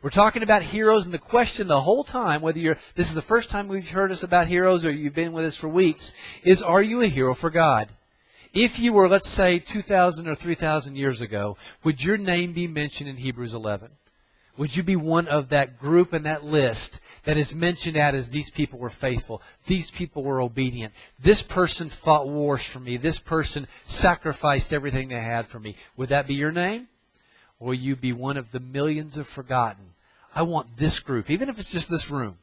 We're talking about heroes, and the question the whole time, whether this is the first time we've heard us about heroes or you've been with us for weeks, is are you a hero for God? If you were, let's say, 2,000 or 3,000 years ago, would your name be mentioned in Hebrews 11? Would you be one of that group and that list that is mentioned as these people were faithful, these people were obedient, this person fought wars for me, this person sacrificed everything they had for me? Would that be your name? Or will you be one of the millions of forgotten? I want this group, even if it's just this room.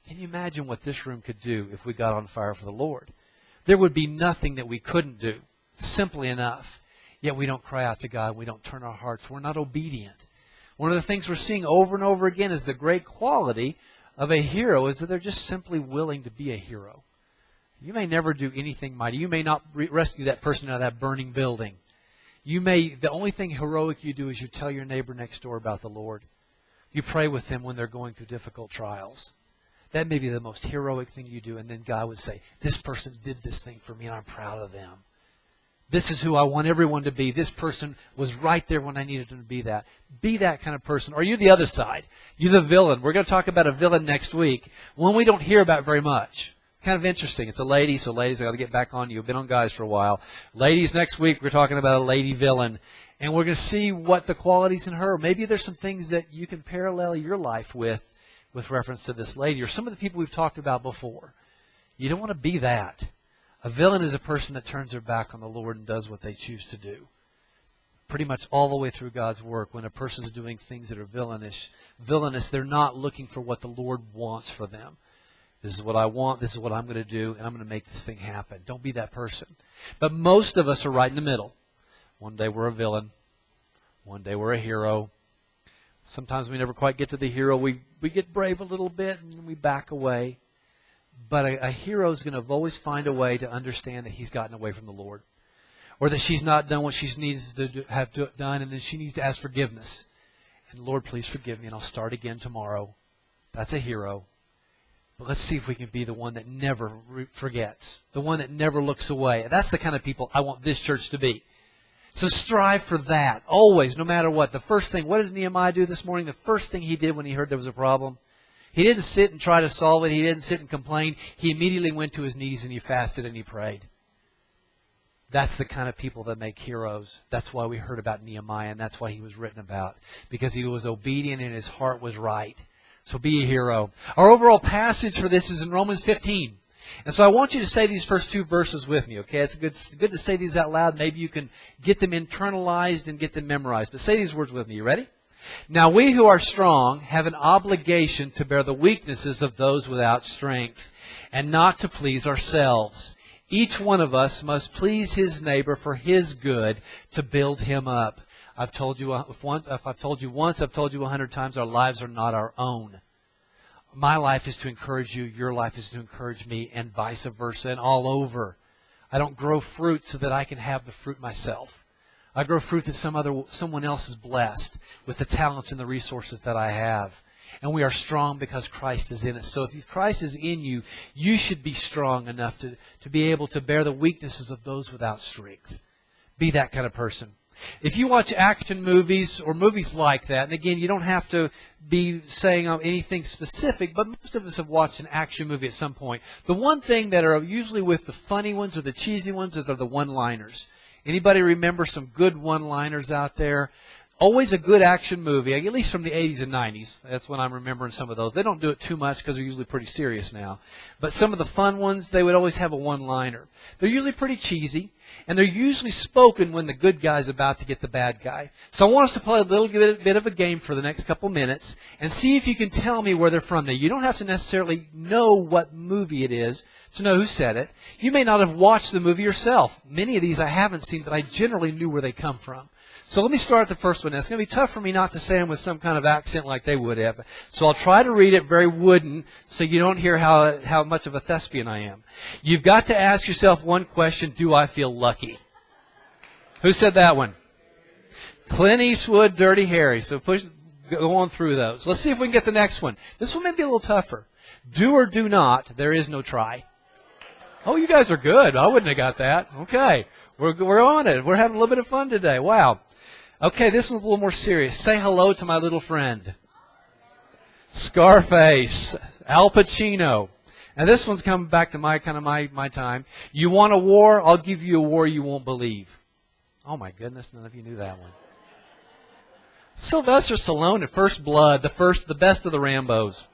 Can you imagine what this room could do if we got on fire for the Lord? There would be nothing that we couldn't do, simply enough. Yet we don't cry out to God. We don't turn our hearts. We're not obedient. One of the things we're seeing over and over again is the great quality of a hero is that they're just simply willing to be a hero. You may never do anything mighty. You may not rescue that person out of that burning building. The only thing heroic you do is you tell your neighbor next door about the Lord. You pray with them when they're going through difficult trials. That may be the most heroic thing you do. And then God would say, this person did this thing for me and I'm proud of them. This is who I want everyone to be. This person was right there when I needed them to be that. Be that kind of person. Or are you the other side? You're the villain. We're going to talk about a villain next week. One we don't hear about very much. Kind of interesting. It's a lady, so ladies, I've got to get back on you. I've been on guys for a while. Ladies, next week we're talking about a lady villain. And we're going to see what the qualities in her. Maybe there's some things that you can parallel your life with reference to this lady. Or some of the people we've talked about before. You don't want to be that. A villain is a person that turns their back on the Lord and does what they choose to do. Pretty much all the way through God's work, when a person's doing things that are villainous, they're not looking for what the Lord wants for them. This is what I want, this is what I'm going to do, and I'm going to make this thing happen. Don't be that person. But most of us are right in the middle. One day we're a villain. One day we're a hero. Sometimes we never quite get to the hero. We get brave a little bit and then we back away. But a hero is going to always find a way to understand that he's gotten away from the Lord. Or that she's not done what she needs to have done, and then she needs to ask forgiveness. And Lord, please forgive me, and I'll start again tomorrow. That's a hero. But let's see if we can be the one that never forgets. The one that never looks away. That's the kind of people I want this church to be. So strive for that. Always, no matter what. The first thing, what did Nehemiah do this morning? The first thing he did when he heard there was a problem, he didn't sit and try to solve it. He didn't sit and complain. He immediately went to his knees and he fasted and he prayed. That's the kind of people that make heroes. That's why we heard about Nehemiah, and that's why he was written about. Because he was obedient and his heart was right. So be a hero. Our overall passage for this is in Romans 15. And so I want you to say these first two verses with me, okay? It's good to say these out loud. Maybe you can get them internalized and get them memorized. But say these words with me. You ready? Now we who are strong have an obligation to bear the weaknesses of those without strength, and not to please ourselves. Each one of us must please his neighbor for his good, to build him up. I've told you once, I've told you 100 times, our lives are not our own. My life is to encourage you, your life is to encourage me, and vice versa, and all over. I don't grow fruit so that I can have the fruit myself. I grow fruit that someone else is blessed with the talents and the resources that I have. And we are strong because Christ is in us. So if Christ is in you, you should be strong enough to be able to bear the weaknesses of those without strength. Be that kind of person. If you watch action movies or movies like that, and again, you don't have to be saying anything specific, but most of us have watched an action movie at some point. The one thing that are usually with the funny ones or the cheesy ones is the one-liners. Anybody remember some good one-liners out there? Always a good action movie, at least from the 80s and 90s. That's when I'm remembering some of those. They don't do it too much because they're usually pretty serious now. But some of the fun ones, they would always have a one-liner. They're usually pretty cheesy, and they're usually spoken when the good guy's about to get the bad guy. So I want us to play a little bit of a game for the next couple minutes and see if you can tell me where they're from. Now, you don't have to necessarily know what movie it is to know who said it. You may not have watched the movie yourself. Many of these I haven't seen, but I generally knew where they come from. So let me start the first one. Now, it's going to be tough for me not to say them with some kind of accent like they would have. So I'll try to read it very wooden so you don't hear how much of a thespian I am. You've got to ask yourself one question: do I feel lucky? Who said that one? Clint Eastwood, Dirty Harry. So go on through those. Let's see if we can get the next one. This one may be a little tougher. Do or do not, there is no try. Oh, you guys are good. I wouldn't have got that. Okay. We're on it. We're having a little bit of fun today. Wow. Okay, this one's a little more serious. Say hello to my little friend. Scarface, Al Pacino. Now this one's coming back to my time. You want a war? I'll give you a war you won't believe. Oh my goodness, none of you knew that one. Sylvester Stallone in First Blood, the best of the Rambos.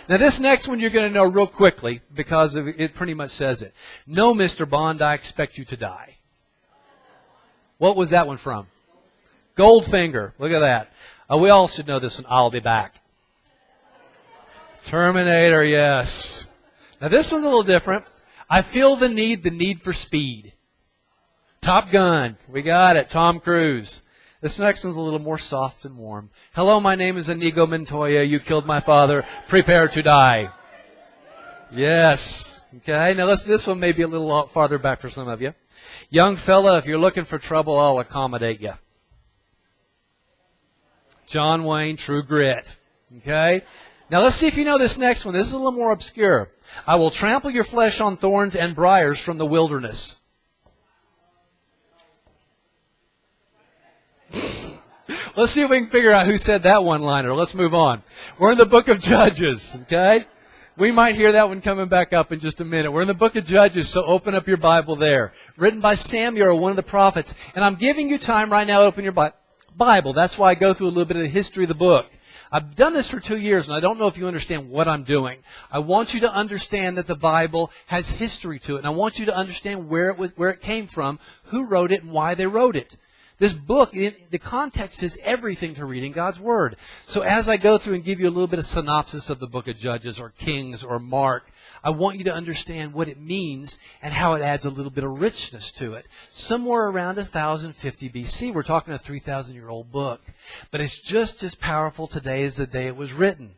Now this next one you're going to know real quickly because it pretty much says it. No, Mr. Bond, I expect you to die. What was that one from? Goldfinger. Look at that. We all should know this one. I'll be back. Terminator, yes. Now this one's a little different. I feel the need for speed. Top Gun. We got it. Tom Cruise. This next one's a little more soft and warm. Hello, my name is Inigo Montoya. You killed my father. Prepare to die. Yes. Okay. Now this one may be a little farther back for some of you. Young fella, if you're looking for trouble, I'll accommodate you. John Wayne, True Grit. Okay. Now let's see if you know this next one. This is a little more obscure. I will trample your flesh on thorns and briars from the wilderness. Let's see if we can figure out who said that one-liner. Let's move on. We're in the book of Judges, okay? We might hear that one coming back up in just a minute. We're in the book of Judges, so open up your Bible there. Written by Samuel, one of the prophets. And I'm giving you time right now to open your Bible. That's why I go through a little bit of the history of the book. I've done this for 2 years, and I don't know if you understand what I'm doing. I want you to understand that the Bible has history to it, and I want you to understand where it came from, who wrote it, and why they wrote it. This book, the context is everything to reading God's Word. So as I go through and give you a little bit of synopsis of the book of Judges or Kings or Mark, I want you to understand what it means and how it adds a little bit of richness to it. Somewhere around 1050 BC, we're talking a 3,000-year-old book. But it's just as powerful today as the day it was written.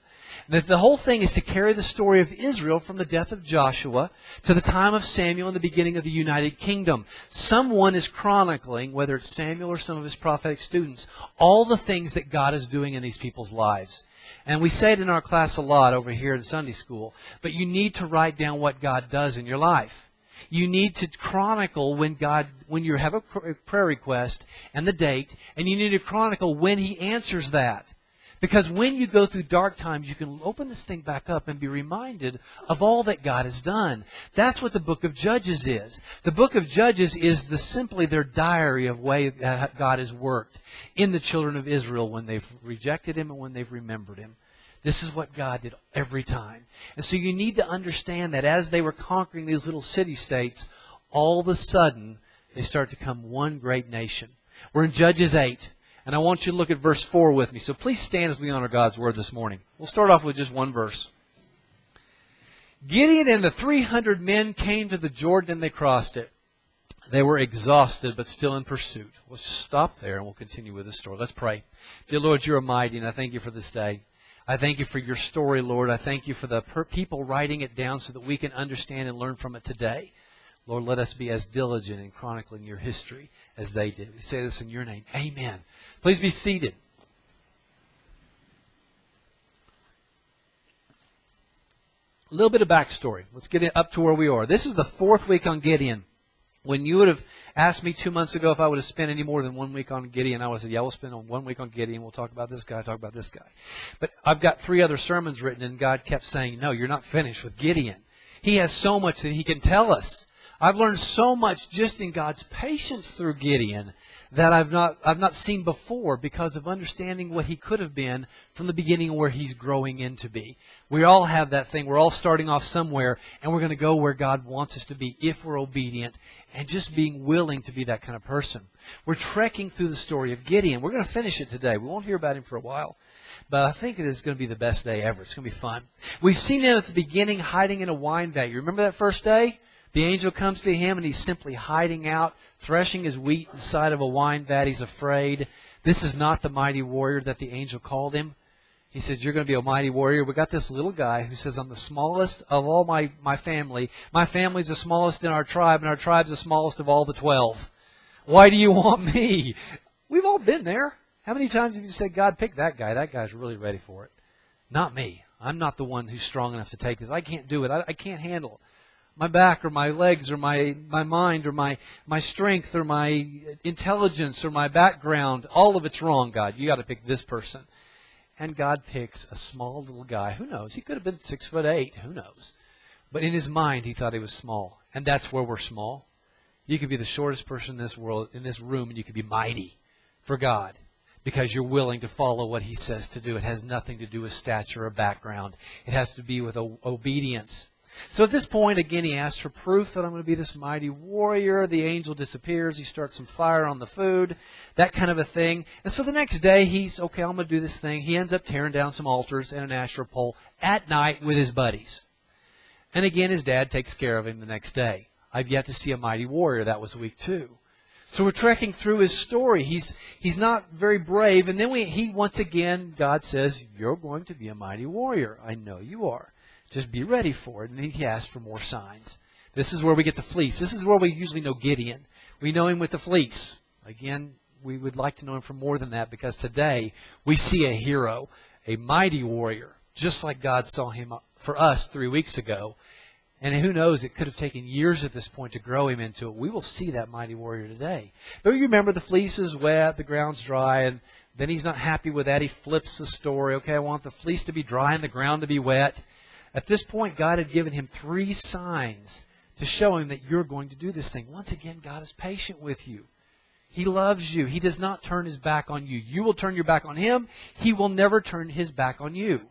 And the whole thing is to carry the story of Israel from the death of Joshua to the time of Samuel and the beginning of the United Kingdom. Someone is chronicling, whether it's Samuel or some of his prophetic students, all the things that God is doing in these people's lives. And we say it in our class a lot over here in Sunday school, but you need to write down what God does in your life. You need to chronicle when you have a prayer request and the date, and you need to chronicle when He answers that. Because when you go through dark times, you can open this thing back up and be reminded of all that God has done. That's what the book of Judges is. The book of Judges is simply their diary of way that God has worked in the children of Israel when they've rejected Him and when they've remembered Him. This is what God did every time. And so you need to understand that as they were conquering these little city-states, all of a sudden, they start to become one great nation. We're in Judges 8. And I want you to look at verse 4 with me. So please stand as we honor God's Word this morning. We'll start off with just one verse. Gideon and the 300 men came to the Jordan and they crossed it. They were exhausted but still in pursuit. Let's just stop there and we'll continue with the story. Let's pray. Dear Lord, You are mighty and I thank You for this day. I thank You for Your story, Lord. I thank You for the people writing it down so that we can understand and learn from it today. Lord, let us be as diligent in chronicling Your history as they did. We say this in Your name. Amen. Please be seated. A little bit of backstory. Let's get it up to where we are. This is the 4th week on Gideon. When you would have asked me 2 months ago if I would have spent any more than 1 week on Gideon, I would have said, yeah, we'll spend 1 week on Gideon. We'll talk about this guy, talk about this guy. But I've got 3 other sermons written, and God kept saying, no, you're not finished with Gideon. He has so much that He can tell us. I've learned so much just in God's patience through Gideon that I've not seen before because of understanding what he could have been from the beginning where he's growing in to be. We all have that thing. We're all starting off somewhere, and we're going to go where God wants us to be if we're obedient and just being willing to be that kind of person. We're trekking through the story of Gideon. We're going to finish it today. We won't hear about him for a while. But I think it is going to be the best day ever. It's going to be fun. We've seen him at the beginning hiding in a wine vat. You remember that first day? The angel comes to him and he's simply hiding out, threshing his wheat inside of a wine vat. He's afraid. This is not the mighty warrior that the angel called him. He says, you're going to be a mighty warrior. We got this little guy who says, I'm the smallest of all my family. My family's the smallest in our tribe, and our tribe's the smallest of all the 12. Why do you want me? We've all been there. How many times have you said, God, pick that guy. That guy's really ready for it. Not me. I'm not the one who's strong enough to take this. I can't do it. I can't handle it. My back or my legs or my mind or my strength or my intelligence or my background, all of it's wrong, God. You got to pick this person. And God picks a small little guy. Who knows? He could have been 6'8". Who knows? But in his mind, he thought he was small. And that's where we're small. You could be the shortest person in this world, in this room, and you could be mighty for God because you're willing to follow what He says to do. It has nothing to do with stature or background. It has to be with obedience. So at this point, again, he asks for proof that I'm going to be this mighty warrior. The angel disappears. He starts some fire on the food, that kind of a thing. And so the next day, he's, okay, I'm going to do this thing. He ends up tearing down some altars and an Asherah pole at night with his buddies. And again, his dad takes care of him the next day. I've yet to see a mighty warrior. That was week 2. So we're trekking through his story. He's not very brave. And then he once again, God says, you're going to be a mighty warrior. I know you are. Just be ready for it. And he asks for more signs. This is where we get the fleece. This is where we usually know Gideon. We know him with the fleece. Again, we would like to know him for more than that because today we see a hero, a mighty warrior, just like God saw him for us 3 weeks ago. And who knows, it could have taken years at this point to grow him into it. We will see that mighty warrior today. But you remember the fleece is wet, the ground's dry, and then he's not happy with that. He flips the story. Okay, I want the fleece to be dry and the ground to be wet. At this point, God had given him 3 signs to show him that you're going to do this thing. Once again, God is patient with you. He loves you. He does not turn His back on you. You will turn your back on Him. He will never turn His back on you.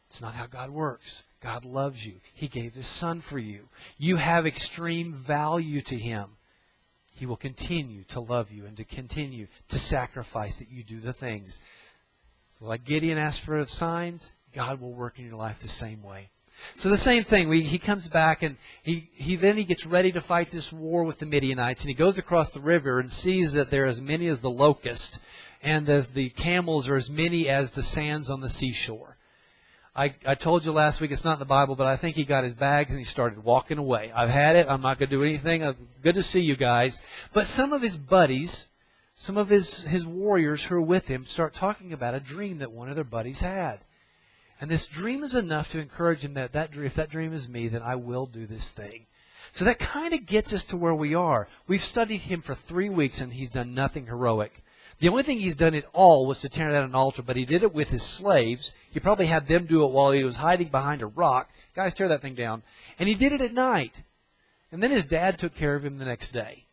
It's not how God works. God loves you. He gave His Son for you. You have extreme value to Him. He will continue to love you and to continue to sacrifice that you do the things. So like Gideon asked for signs, God will work in your life the same way. So the same thing. He comes back and he gets ready to fight this war with the Midianites. And he goes across the river and sees that there are as many as the locust. And the camels are as many as the sands on the seashore. I told you last week it's not in the Bible, but I think he got his bags and he started walking away. I've had it. I'm not going to do anything. Good to see you guys. But some of his buddies, some of his warriors who are with him, start talking about a dream that one of their buddies had. And this dream is enough to encourage him that if that dream is me, then I will do this thing. So that kind of gets us to where we are. We've studied him for 3 weeks and he's done nothing heroic. The only thing he's done at all was to tear down an altar, but he did it with his slaves. He probably had them do it while he was hiding behind a rock. Guys, tear that thing down. And he did it at night. And then his dad took care of him the next day.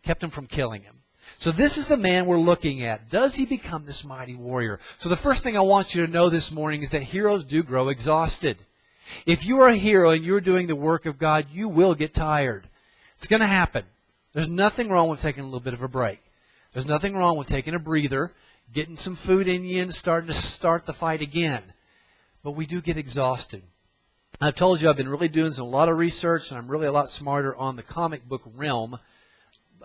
Kept him from killing him. So this is the man we're looking at. Does he become this mighty warrior? So the first thing I want you to know this morning is that heroes do grow exhausted. If you are a hero and you're doing the work of God, you will get tired. It's going to happen. There's nothing wrong with taking a little bit of a break. There's nothing wrong with taking a breather, getting some food in you and starting to start the fight again. But we do get exhausted. I've told you I've been really doing a lot of research and I'm really a lot smarter on the comic book realm.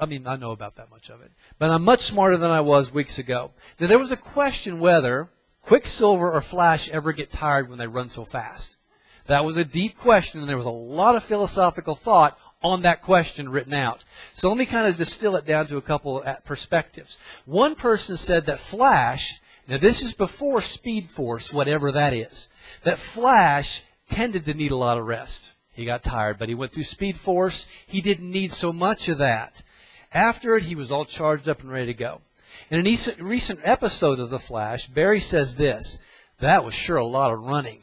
I mean, I know about that much of it. But I'm much smarter than I was weeks ago. Now, there was a question whether Quicksilver or Flash ever get tired when they run so fast. That was a deep question and there was a lot of philosophical thought on that question written out. So let me kind of distill it down to a couple of perspectives. One person said that Flash, now this is before Speed Force, whatever that is, that Flash tended to need a lot of rest. He got tired, but he went through Speed Force. He didn't need so much of that. After it, he was all charged up and ready to go. In a recent episode of The Flash, Barry says this, that was sure a lot of running.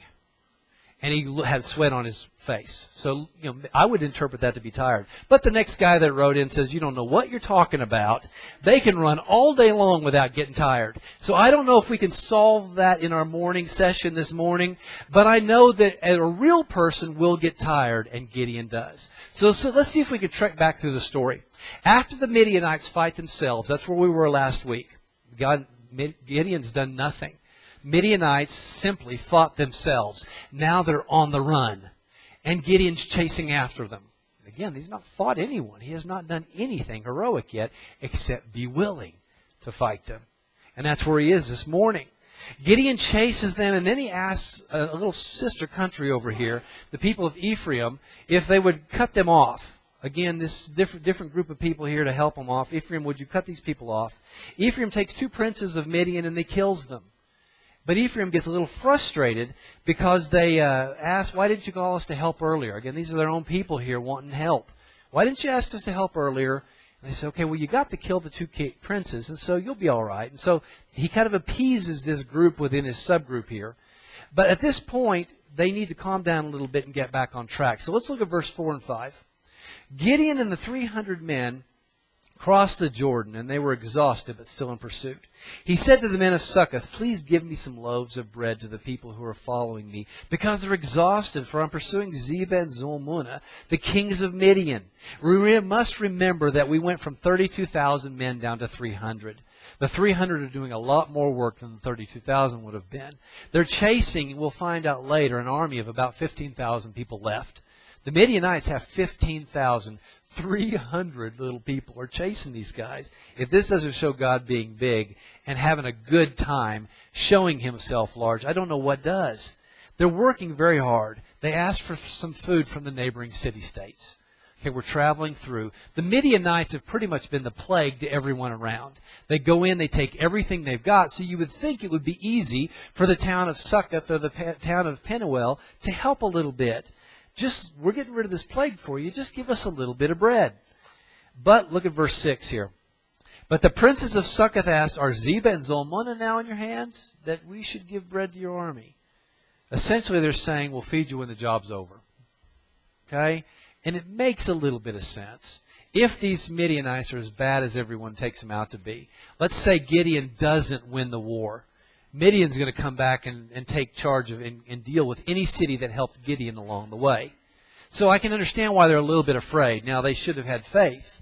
And he had sweat on his face. So, I would interpret that to be tired. But the next guy that wrote in says, you don't know what you're talking about. They can run all day long without getting tired. So I don't know if we can solve that in our morning session this morning. But I know that a real person will get tired, and Gideon does. So let's see if we can trek back through the story. After the Midianites fight themselves, that's where we were last week. Gideon's done nothing. Midianites simply fought themselves. Now they're on the run. And Gideon's chasing after them. Again, he's not fought anyone. He has not done anything heroic yet except be willing to fight them. And that's where he is this morning. Gideon chases them, and then he asks a little sister country over here, the people of Ephraim, if they would cut them off. Again, this different group of people here to help them off. Ephraim, would you cut these people off? Ephraim takes 2 princes of Midian and they kills them. But Ephraim gets a little frustrated because they ask, why didn't you call us to help earlier? Again, these are their own people here wanting help. Why didn't you ask us to help earlier? And they say, okay, well, you got to kill the two princes, and so you'll be all right. And so he kind of appeases this group within his subgroup here. But at this point, they need to calm down a little bit and get back on track. So let's look at verse 4 and 5. Gideon and the 300 men crossed the Jordan, and they were exhausted but still in pursuit. He said to the men of Succoth, please give me some loaves of bread to the people who are following me, because they're exhausted, for I'm pursuing Zebah and Zalmunna, the kings of Midian. We must remember that we went from 32,000 men down to 300. The 300 are doing a lot more work than the 32,000 would have been. They're chasing, we'll find out later, an army of about 15,000 people left. The Midianites have 15,300 little people are chasing these guys. If this doesn't show God being big and having a good time, showing himself large, I don't know what does. They're working very hard. They asked for some food from the neighboring city-states. Okay, we're traveling through. The Midianites have pretty much been the plague to everyone around. They go in, they take everything they've got, so you would think it would be easy for the town of Succoth or the town of Penuel to help a little bit. We're getting rid of this plague for you. Just give us a little bit of bread. But look at verse 6 here. But the princes of Succoth asked, are Zebah and Zalmunna now in your hands, that we should give bread to your army? Essentially, they're saying, we'll feed you when the job's over. Okay? And it makes a little bit of sense. If these Midianites are as bad as everyone takes them out to be, let's say Gideon doesn't win the war. Midian's going to come back and take charge of and deal with any city that helped Gideon along the way. So I can understand why they're a little bit afraid. Now, they should have had faith.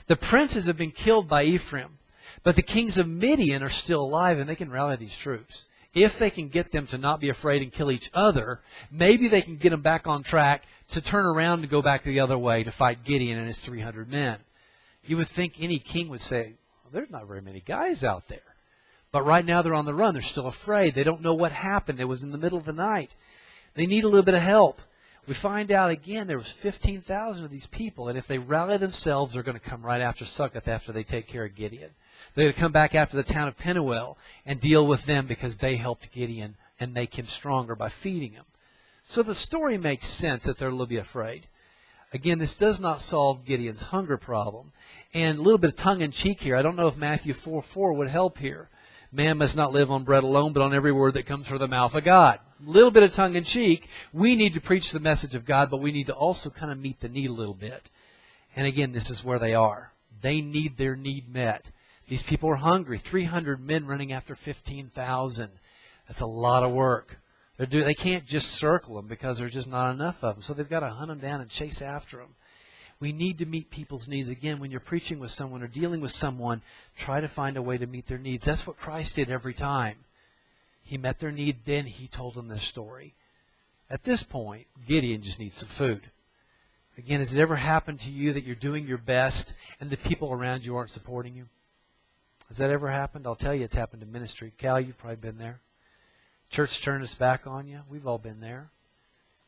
The princes have been killed by Ephraim, but the kings of Midian are still alive, and they can rally these troops. If they can get them to not be afraid and kill each other, maybe they can get them back on track to turn around and go back the other way to fight Gideon and his 300 men. You would think any king would say, well, there's not very many guys out there. But right now they're on the run. They're still afraid. They don't know what happened. It was in the middle of the night. They need a little bit of help. We find out again there was 15,000 of these people, and if they rally themselves, they're going to come right after Succoth after they take care of Gideon. They're going to come back after the town of Penuel and deal with them because they helped Gideon and make him stronger by feeding him. So the story makes sense that they're a little bit afraid. Again, this does not solve Gideon's hunger problem. And a little bit of tongue-in-cheek here. I don't know if Matthew 4:4 would help here. Man must not live on bread alone, but on every word that comes from the mouth of God. A little bit of tongue-in-cheek. We need to preach the message of God, but we need to also kind of meet the need a little bit. And again, this is where they are. They need their need met. These people are hungry. 300 men running after 15,000. That's a lot of work. They can't just circle them because there's just not enough of them. So they've got to hunt them down and chase after them. We need to meet people's needs. Again, when you're preaching with someone or dealing with someone, try to find a way to meet their needs. That's what Christ did every time. He met their need, then he told them this story. At this point, Gideon just needs some food. Again, has it ever happened to you that you're doing your best and the people around you aren't supporting you? Has that ever happened? I'll tell you it's happened in ministry. Cal, you've probably been there. Church turned its back on you. We've all been there.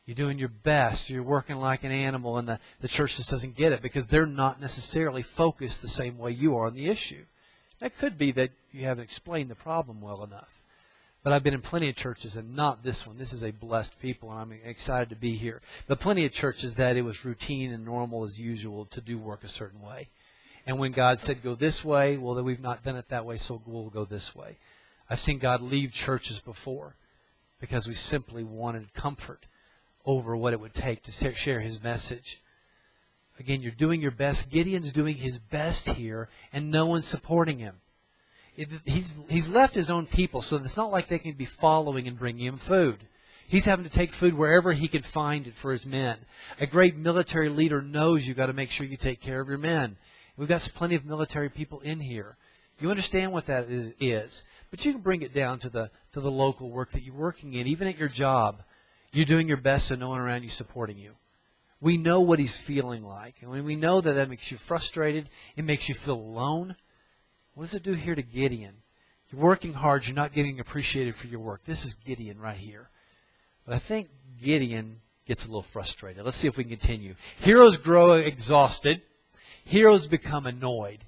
You're doing your best. You're working like an animal, and the church just doesn't get it because they're not necessarily focused the same way you are on the issue. That could be that you haven't explained the problem well enough. But I've been in plenty of churches, and not this one. This is a blessed people, and I'm excited to be here. But plenty of churches that it was routine and normal as usual to do work a certain way. And when God said go this way, well, then we've not done it that way, so we'll go this way. I've seen God leave churches before because we simply wanted comfort over what it would take to share his message. Again, you're doing your best. Gideon's doing his best here, and no one's supporting him. He's left his own people, so it's not like they can be following and bringing him food. He's having to take food wherever he can find it for his men. A great military leader knows you've got to make sure you take care of your men. We've got plenty of military people in here. You understand what that is. But you can bring it down to the local work that you're working in, even at your job. You're doing your best so no one around you is supporting you. We know what he's feeling like. And when we know that makes you frustrated, it makes you feel alone. What does it do here to Gideon? You're working hard. You're not getting appreciated for your work. This is Gideon right here. But I think Gideon gets a little frustrated. Let's see if we can continue. Heroes grow exhausted. Heroes become annoyed.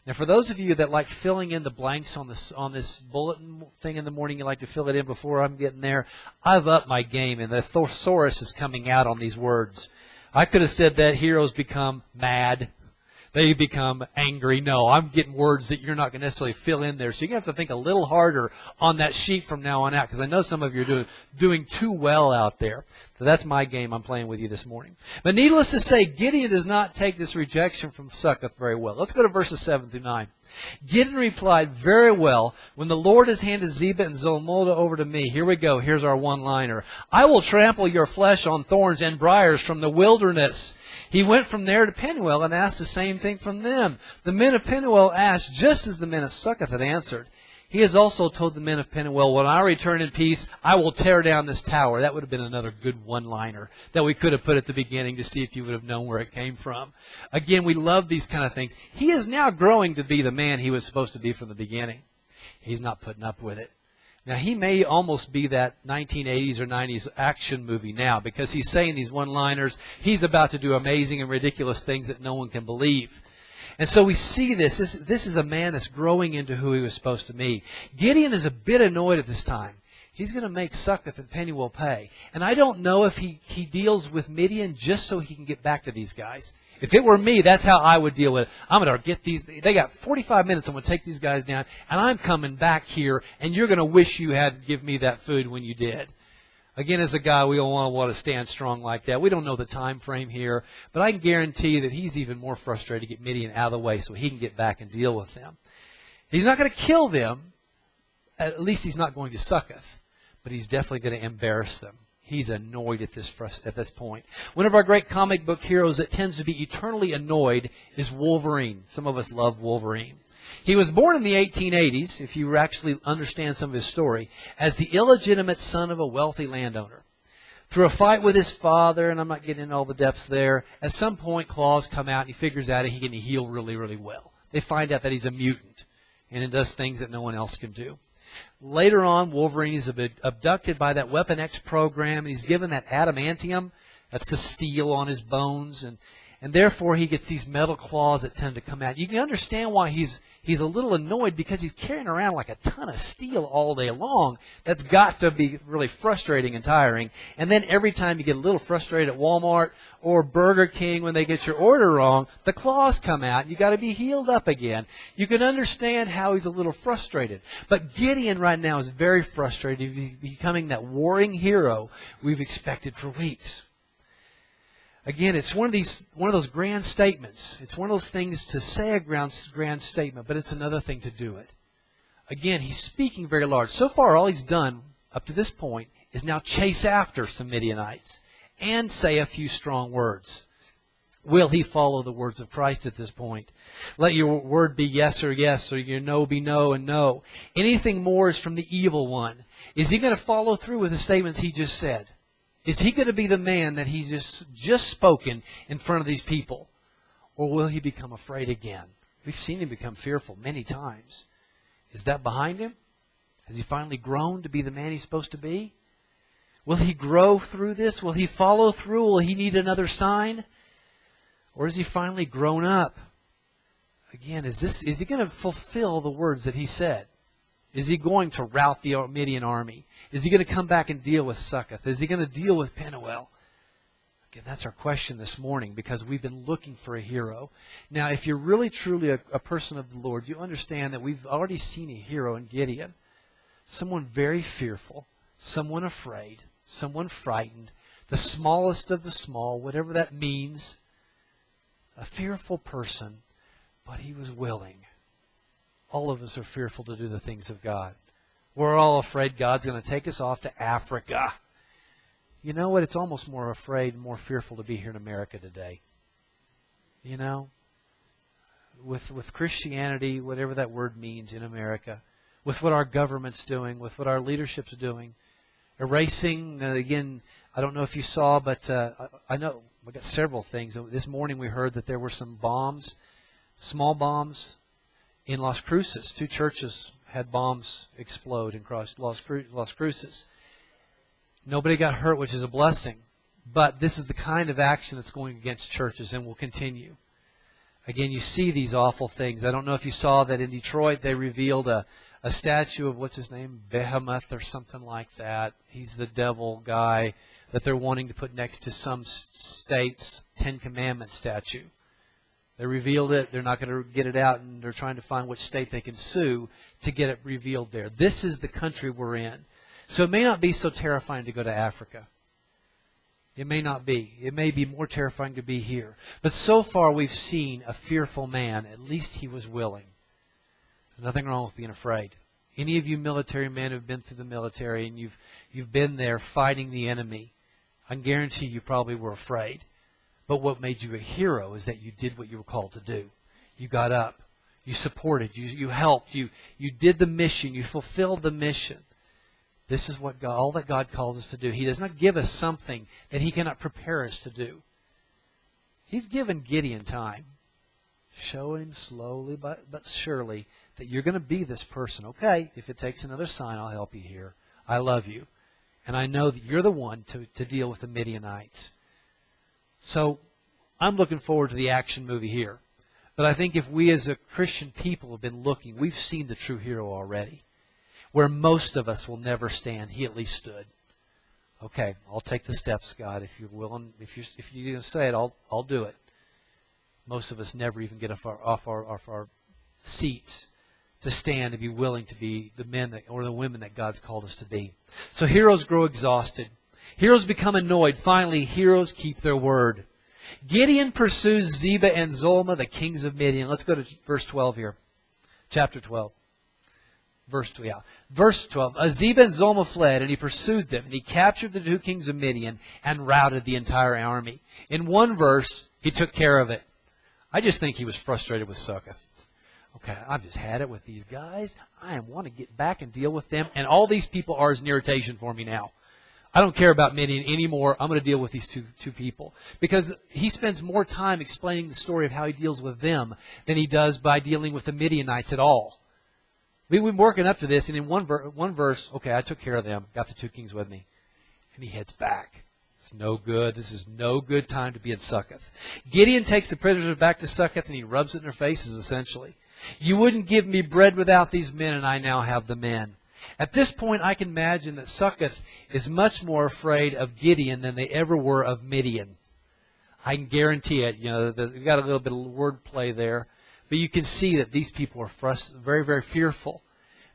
Now, for those of you that like filling in the blanks on this bulletin thing in the morning, you like to fill it in before I'm getting there, I've upped my game, and the thesaurus is coming out on these words. I could have said that heroes become mad. they become angry. No, I'm getting words that you're not going to necessarily fill in there. So you're going to have to think a little harder on that sheet from now on out, because I know some of you are doing too well out there. So that's my game I'm playing with you this morning. But needless to say, Gideon does not take this rejection from Succoth very well. Let's go to verses 7 through 9. Gideon replied, very well, when the Lord has handed Zebah and Zalmunna over to me. Here we go. Here's our one-liner. I will trample your flesh on thorns and briars from the wilderness. He went from there to Penuel and asked the same thing from them. The men of Penuel asked just as the men of Succoth had answered. He has also told the men of Penuel, when I return in peace, I will tear down this tower. That would have been another good one-liner that we could have put at the beginning to see if you would have known where it came from. Again, we love these kind of things. He is now growing to be the man he was supposed to be from the beginning. He's not putting up with it. Now, he may almost be that 1980s or 90s action movie now, because he's saying these one-liners. He's about to do amazing and ridiculous things that no one can believe. And so we see this. This is a man that's growing into who he was supposed to be. Gideon is a bit annoyed at this time. He's going to make Succoth and Penuel pay. And I don't know if he deals with Midian just so he can get back to these guys. If it were me, that's how I would deal with it. I'm going to get these. They got 45 minutes. I'm going to take these guys down. And I'm coming back here. And you're going to wish you had given me that food when you did. Again, as a guy, we don't want to stand strong like that. We don't know the time frame here, but I can guarantee that he's even more frustrated to get Midian out of the way so he can get back and deal with them. He's not going to kill them. At least he's not going to Succoth, but he's definitely going to embarrass them. He's annoyed at this point. One of our great comic book heroes that tends to be eternally annoyed is Wolverine. Some of us love Wolverine. He was born in the 1880s, if you actually understand some of his story, as the illegitimate son of a wealthy landowner. Through a fight with his father, and I'm not getting into all the depths there, at some point claws come out and he figures out he can heal really, really well. They find out that he's a mutant and it does things that no one else can do. Later on, Wolverine is abducted by that Weapon X program, and he's given that adamantium, that's the steel on his bones, and therefore he gets these metal claws that tend to come out. You can understand why he's a little annoyed, because he's carrying around like a ton of steel all day long. That's got to be really frustrating and tiring. And then every time you get a little frustrated at Walmart or Burger King when they get your order wrong, the claws come out and you got to be healed up again. You can understand how he's a little frustrated. But Gideon right now is very frustrated. He's becoming that warring hero we've expected for weeks. Again, it's one of those grand statements. It's one of those things to say a grand statement, but it's another thing to do it. Again, he's speaking very large. So far, all he's done up to this point is now chase after some Midianites and say a few strong words. Will he follow the words of Christ at this point? Let your word be yes, or your no be no, and no. Anything more is from the evil one. Is he going to follow through with the statements he just said? Is he going to be the man that he's just spoken in front of these people? Or will he become afraid again? We've seen him become fearful many times. Is that behind him? Has he finally grown to be the man he's supposed to be? Will he grow through this? Will he follow through? Will he need another sign? Or is he finally grown up? Again, is he going to fulfill the words that he said? Is he going to rout the Midian army? Is he going to come back and deal with Succoth? Is he going to deal with Penuel? Again, that's our question this morning, because we've been looking for a hero. Now, if you're really truly a person of the Lord, you understand that we've already seen a hero in Gideon. Someone very fearful, someone afraid, someone frightened, the smallest of the small, whatever that means. A fearful person, but he was willing. All of us are fearful to do the things of God. We're all afraid God's going to take us off to Africa. You know what? It's almost more afraid, more fearful to be here in America today. You know? With Christianity, whatever that word means in America, with what our government's doing, with what our leadership's doing, erasing, again, I don't know if you saw, but I know we got several things. This morning we heard that there were some bombs, small bombs, in Las Cruces. 2 churches had bombs explode in Las Cruces. Nobody got hurt, which is a blessing. But this is the kind of action that's going against churches and will continue. Again, you see these awful things. I don't know if you saw that in Detroit they revealed a statue of, what's his name, Behemoth or something like that. He's the devil guy that they're wanting to put next to some state's Ten Commandments statue. They revealed it. They're not going to get it out, and they're trying to find which state they can sue to get it revealed there. This is the country we're in. So it may not be so terrifying to go to Africa. It may not be. It may be more terrifying to be here. But so far we've seen a fearful man. At least he was willing. Nothing wrong with being afraid. Any of you military men who've been through the military and you've been there fighting the enemy, I can guarantee you probably were afraid. But what made you a hero is that you did what you were called to do. You got up. You supported. You helped. You did the mission. You fulfilled the mission. This is what God, all that God calls us to do. He does not give us something that He cannot prepare us to do. He's given Gideon time, showing him slowly but surely that you're going to be this person. Okay, if it takes another sign, I'll help you here. I love you. And I know that you're the one to deal with the Midianites. So I'm looking forward to the action movie here. But I think if we as a Christian people have been looking, we've seen the true hero already. Where most of us will never stand, he at least stood. Okay, I'll take the steps, God. If you're willing, if you're going to say it, I'll do it. Most of us never even get off our seats to stand and be willing to be the men or the women that God's called us to be. So heroes grow exhausted. Heroes become annoyed. Finally, heroes keep their word. Gideon pursues Zebah and Zolma, the kings of Midian. Let's go to verse 12 here. Chapter 12. Verse 12. Zebah and Zolma fled, and he pursued them, and he captured the 2 kings of Midian and routed the entire army. In one verse, he took care of it. I just think he was frustrated with Succoth. Okay, I've just had it with these guys. I want to get back and deal with them, and all these people are as an irritation for me now. I don't care about Midian anymore. I'm going to deal with these two people. Because he spends more time explaining the story of how he deals with them than he does by dealing with the Midianites at all. We've been working up to this, and in one verse, okay, I took care of them, got the 2 kings with me. And he heads back. It's no good. This is no good time to be in Succoth. Gideon takes the prisoners back to Succoth, and he rubs it in their faces, essentially. You wouldn't give me bread without these men, and I now have the men. At this point, I can imagine that Succoth is much more afraid of Gideon than they ever were of Midian. I can guarantee it. You know, we've got a little bit of wordplay there. But you can see that these people are very, very fearful.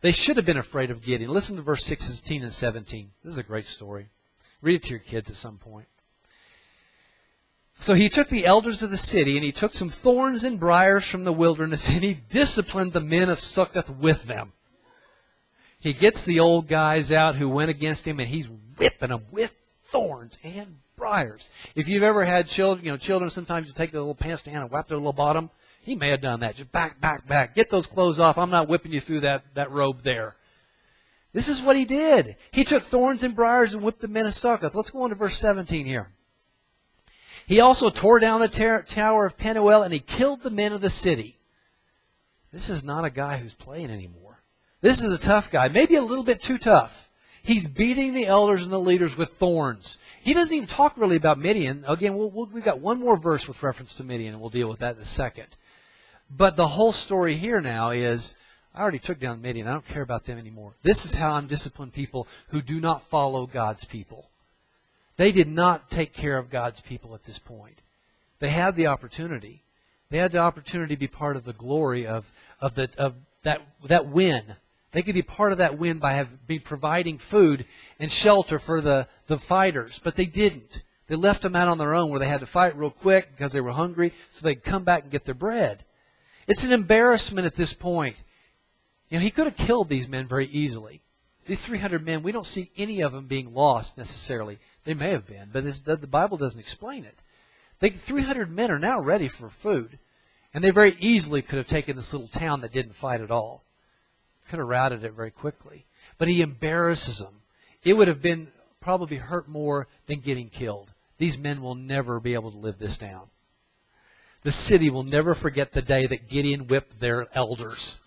They should have been afraid of Gideon. Listen to verse 16 and 17. This is a great story. Read it to your kids at some point. So he took the elders of the city, and he took some thorns and briars from the wilderness, and he disciplined the men of Succoth with them. He gets the old guys out who went against him, and he's whipping them with thorns and briars. If you've ever had children, children sometimes you take their little pants down and whap their little bottom. He may have done that. Just back. Get those clothes off. I'm not whipping you through that robe there. This is what he did. He took thorns and briars and whipped the men of Succoth. Let's go on to verse 17 here. He also tore down the tower of Penuel, and he killed the men of the city. This is not a guy who's playing anymore. This is a tough guy. Maybe a little bit too tough. He's beating the elders and the leaders with thorns. He doesn't even talk really about Midian. Again, we've got one more verse with reference to Midian, and we'll deal with that in a second. But the whole story here now is, I already took down Midian. I don't care about them anymore. This is how I'm disciplining people who do not follow God's people. They did not take care of God's people at this point. They had the opportunity. They had the opportunity to be part of the glory of that win. They could be part of that win by providing food and shelter for the fighters, but they didn't. They left them out on their own where they had to fight real quick because they were hungry, so they'd come back and get their bread. It's an embarrassment at this point. He could have killed these men very easily. These 300 men, we don't see any of them being lost necessarily. They may have been, but the Bible doesn't explain it. 300 men are now ready for food, and they very easily could have taken this little town that didn't fight at all. Could have routed it very quickly. But he embarrasses them. It would have been probably hurt more than getting killed. These men will never be able to live this down. The city will never forget the day that Gideon whipped their elders.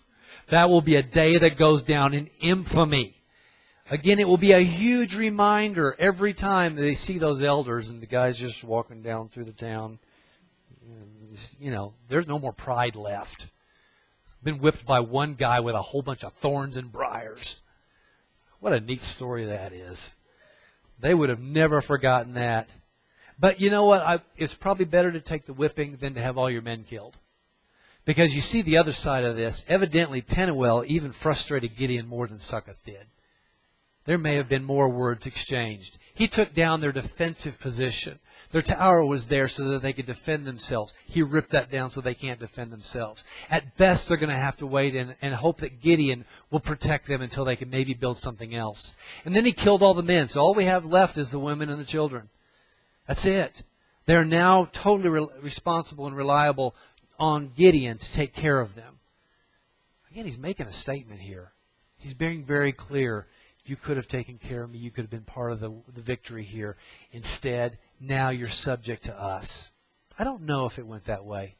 That will be a day that goes down in infamy. Again, it will be a huge reminder every time they see those elders and the guys just walking down through the town. There's no more pride left. Been whipped by one guy with a whole bunch of thorns and briars. What a neat story that is. They would have never forgotten that. But you know what? It's probably better to take the whipping than to have all your men killed. Because you see the other side of this. Evidently, Penuel even frustrated Gideon more than Succoth did. There may have been more words exchanged. He took down their defensive position. Their tower was there so that they could defend themselves. He ripped that down so they can't defend themselves. At best, they're going to have to wait and hope that Gideon will protect them until they can maybe build something else. And then he killed all the men. So all we have left is the women and the children. That's it. They're now totally responsible and reliable on Gideon to take care of them. Again, he's making a statement here. He's being very clear. You could have taken care of me. You could have been part of the victory here. Instead, now you're subject to us. I don't know if it went that way.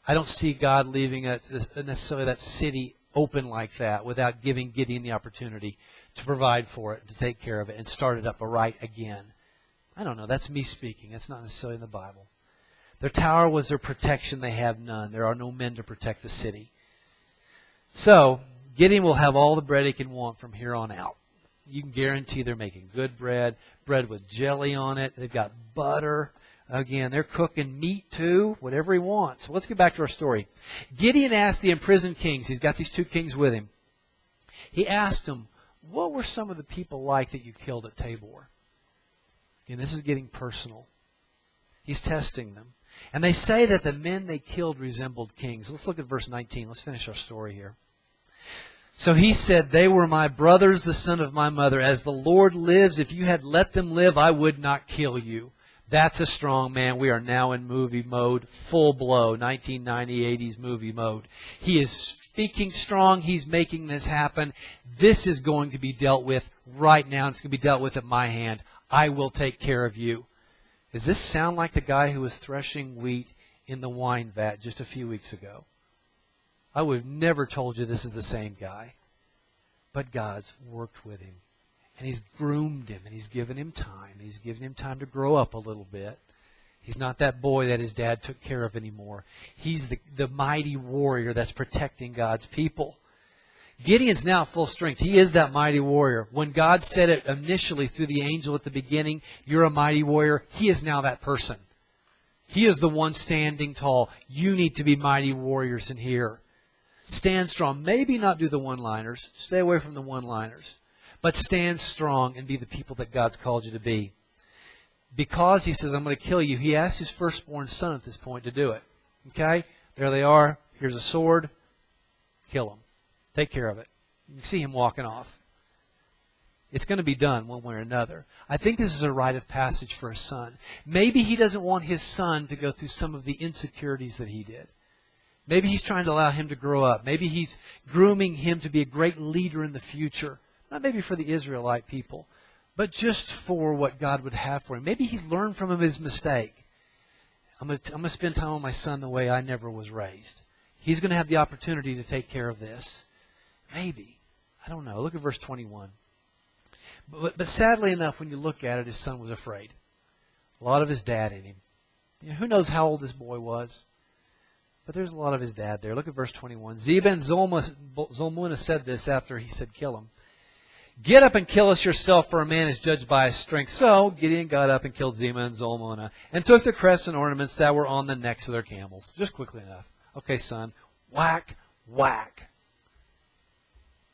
I don't see God leaving necessarily that city open like that without giving Gideon the opportunity to provide for it, to take care of it, and start it up right again. I don't know. That's me speaking. That's not necessarily in the Bible. Their tower was their protection. They have none. There are no men to protect the city. So, Gideon will have all the bread he can want from here on out. You can guarantee they're making good bread with jelly on it. They've got butter. Again, they're cooking meat too, whatever he wants. So let's get back to our story. Gideon asked the imprisoned kings. He's got these two kings with him. He asked them, what were some of the people like that you killed at Tabor? Again, this is getting personal. He's testing them. And they say that the men they killed resembled kings. Let's look at verse 19. Let's finish our story here. So he said, they were my brothers, the son of my mother. As the Lord lives, if you had let them live, I would not kill you. That's a strong man. We are now in movie mode, full blow, 1990, 80s movie mode. He is speaking strong. He's making this happen. This is going to be dealt with right now. It's going to be dealt with at my hand. I will take care of you. Does this sound like the guy who was threshing wheat in the wine vat just a few weeks ago? I would have never told you this is the same guy. But God's worked with him. And He's groomed him. And He's given him time. He's given him time to grow up a little bit. He's not that boy that his dad took care of anymore. He's the mighty warrior that's protecting God's people. Gideon's now full strength. He is that mighty warrior. When God said it initially through the angel at the beginning, you're a mighty warrior, he is now that person. He is the one standing tall. You need to be mighty warriors in here. Stand strong. Maybe not do the one-liners. Stay away from the one-liners. But stand strong and be the people that God's called you to be. Because he says, I'm going to kill you, he asked his firstborn son at this point to do it. Okay? There they are. Here's a sword. Kill him. Take care of it. You can see him walking off. It's going to be done one way or another. I think this is a rite of passage for a son. Maybe he doesn't want his son to go through some of the insecurities that he did. Maybe he's trying to allow him to grow up. Maybe he's grooming him to be a great leader in the future. Not maybe for the Israelite people, but just for what God would have for him. Maybe he's learned from him his mistake. I'm going to spend time with my son the way I never was raised. He's going to have the opportunity to take care of this. Maybe. I don't know. Look at verse 21. But sadly enough, when you look at it, his son was afraid. A lot of his dad in him. You know, who knows how old this boy was? But there's a lot of his dad there. Look at verse 21. Zebah and Zalmunna said this after he said, kill him. Get up and kill us yourself, for a man is judged by his strength. So Gideon got up and killed Zebah and Zalmunna and took the crests and ornaments that were on the necks of their camels. Just quickly enough. Okay, son. Whack, whack.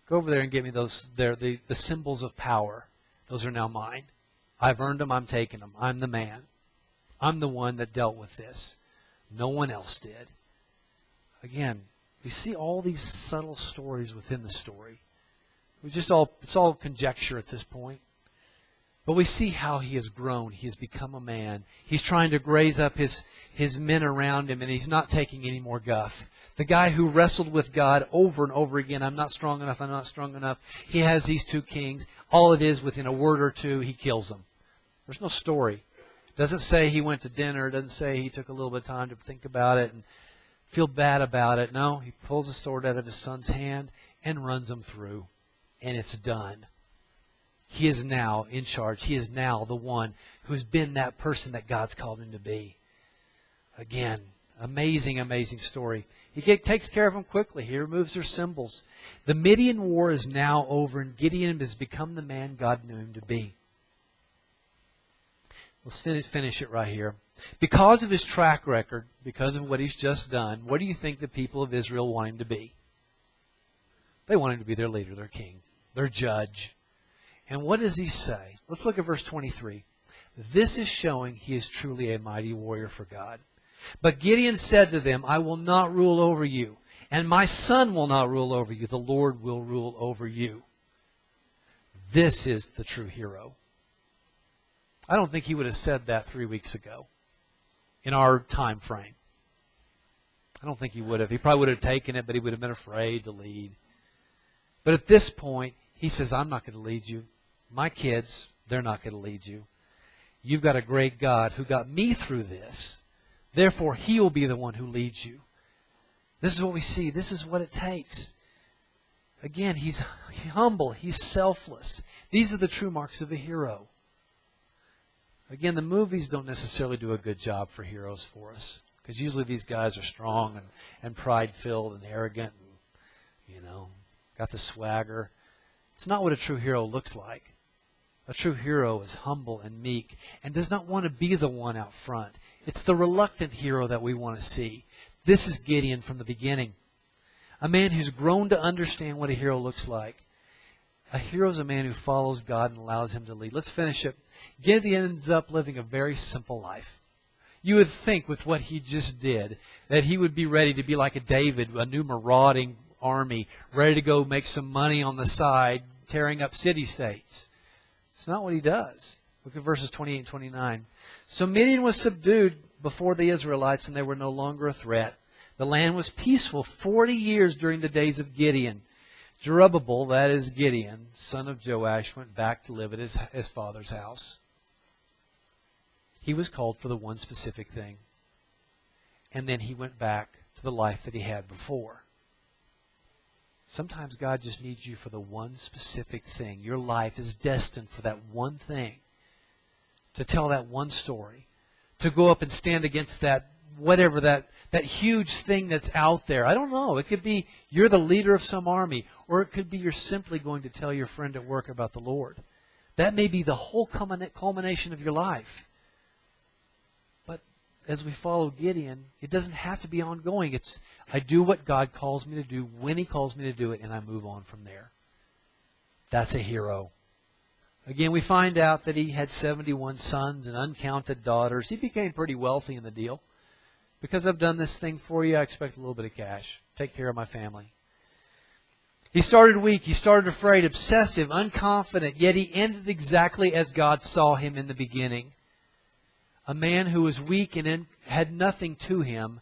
Go over there and get me those. The symbols of power. Those are now mine. I've earned them. I'm taking them. I'm the man. I'm the one that dealt with this. No one else did. Again, we see all these subtle stories within the story. It's all conjecture at this point. But we see how he has grown. He has become a man. He's trying to raise up his men around him, and he's not taking any more guff. The guy who wrestled with God over and over again, I'm not strong enough, I'm not strong enough. He has these two kings. All it is, within a word or two, he kills them. There's no story. It doesn't say he went to dinner. It doesn't say he took a little bit of time to think about it and feel bad about it. No, he pulls the sword out of his son's hand and runs him through. And it's done. He is now in charge. He is now the one who's been that person that God's called him to be. Again, amazing, amazing story. He takes care of them quickly. He removes their symbols. The Midian war is now over, and Gideon has become the man God knew him to be. Let's finish it right here. Because of his track record, because of what he's just done, what do you think the people of Israel want him to be? They want him to be their leader, their king, their judge. And what does he say? Let's look at verse 23. This is showing he is truly a mighty warrior for God. But Gideon said to them, I will not rule over you, and my son will not rule over you. The Lord will rule over you. This is the true hero. I don't think he would have said that 3 weeks ago in our time frame. I don't think he would have. He probably would have taken it, but he would have been afraid to lead. But at this point, he says, I'm not going to lead you. My kids, they're not going to lead you. You've got a great God who got me through this. Therefore, he will be the one who leads you. This is what we see. This is what it takes. Again, he's humble. He's selfless. These are the true marks of a hero. Again, the movies don't necessarily do a good job for heroes for us. Because usually these guys are strong and pride-filled and arrogant and, got the swagger. It's not what a true hero looks like. A true hero is humble and meek and does not want to be the one out front. It's the reluctant hero that we want to see. This is Gideon from the beginning. A man who's grown to understand what a hero looks like. A hero is a man who follows God and allows him to lead. Let's finish it. Gideon ends up living a very simple life. You would think with what he just did that he would be ready to be like a David, a new marauding army, ready to go make some money on the side, tearing up city-states. It's not what he does. Look at verses 28 and 29. So Midian was subdued before the Israelites, and they were no longer a threat. The land was peaceful 40 years during the days of Gideon. Jerubbaal, that is Gideon, son of Joash, went back to live at his father's house. He was called for the one specific thing. And then he went back to the life that he had before. Sometimes God just needs you for the one specific thing. Your life is destined for that one thing. To tell that one story. To go up and stand against that, whatever, that huge thing that's out there. I don't know. It could be you're the leader of some army. Or it could be you're simply going to tell your friend at work about the Lord. That may be the whole culmination of your life. But as we follow Gideon, it doesn't have to be ongoing. It's, I do what God calls me to do when he calls me to do it, and I move on from there. That's a hero. Again, we find out that he had 71 sons and uncounted daughters. He became pretty wealthy in the deal. Because I've done this thing for you, I expect a little bit of cash. Take care of my family. He started weak. He started afraid, obsessive, unconfident. Yet he ended exactly as God saw him in the beginning. A man who was weak and had nothing to him.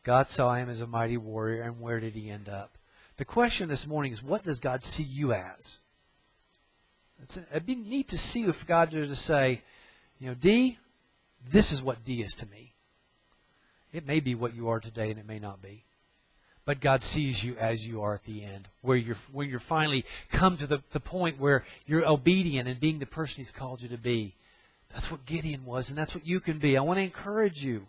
God saw him as a mighty warrior. And where did he end up? The question this morning is, what does God see you as? It'd be neat to see if God were to say, D, this is what D is to me. It may be what you are today and it may not be. But God sees you as you are at the end, when you're finally come to the point where you're obedient and being the person he's called you to be. That's what Gideon was, and that's what you can be. I want to encourage you.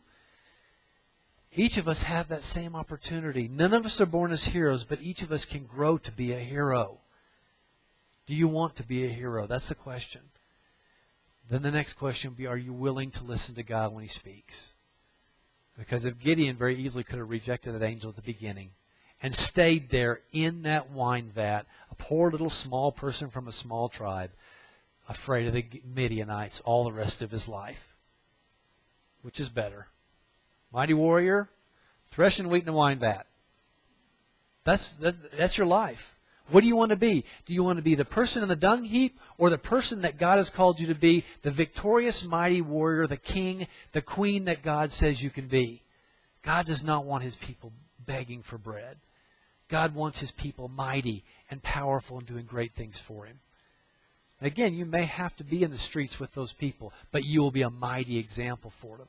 Each of us have that same opportunity. None of us are born as heroes, but each of us can grow to be a hero. Do you want to be a hero? That's the question. Then the next question will be, are you willing to listen to God when he speaks? Because if Gideon very easily could have rejected that angel at the beginning and stayed there in that wine vat, a poor little small person from a small tribe, afraid of the Midianites all the rest of his life. Which is better? Mighty warrior, threshing wheat in a wine vat. That's your life. What do you want to be? Do you want to be the person in the dung heap or the person that God has called you to be, the victorious mighty warrior, the king, the queen that God says you can be? God does not want his people begging for bread. God wants his people mighty and powerful and doing great things for him. Again, you may have to be in the streets with those people, but you will be a mighty example for them.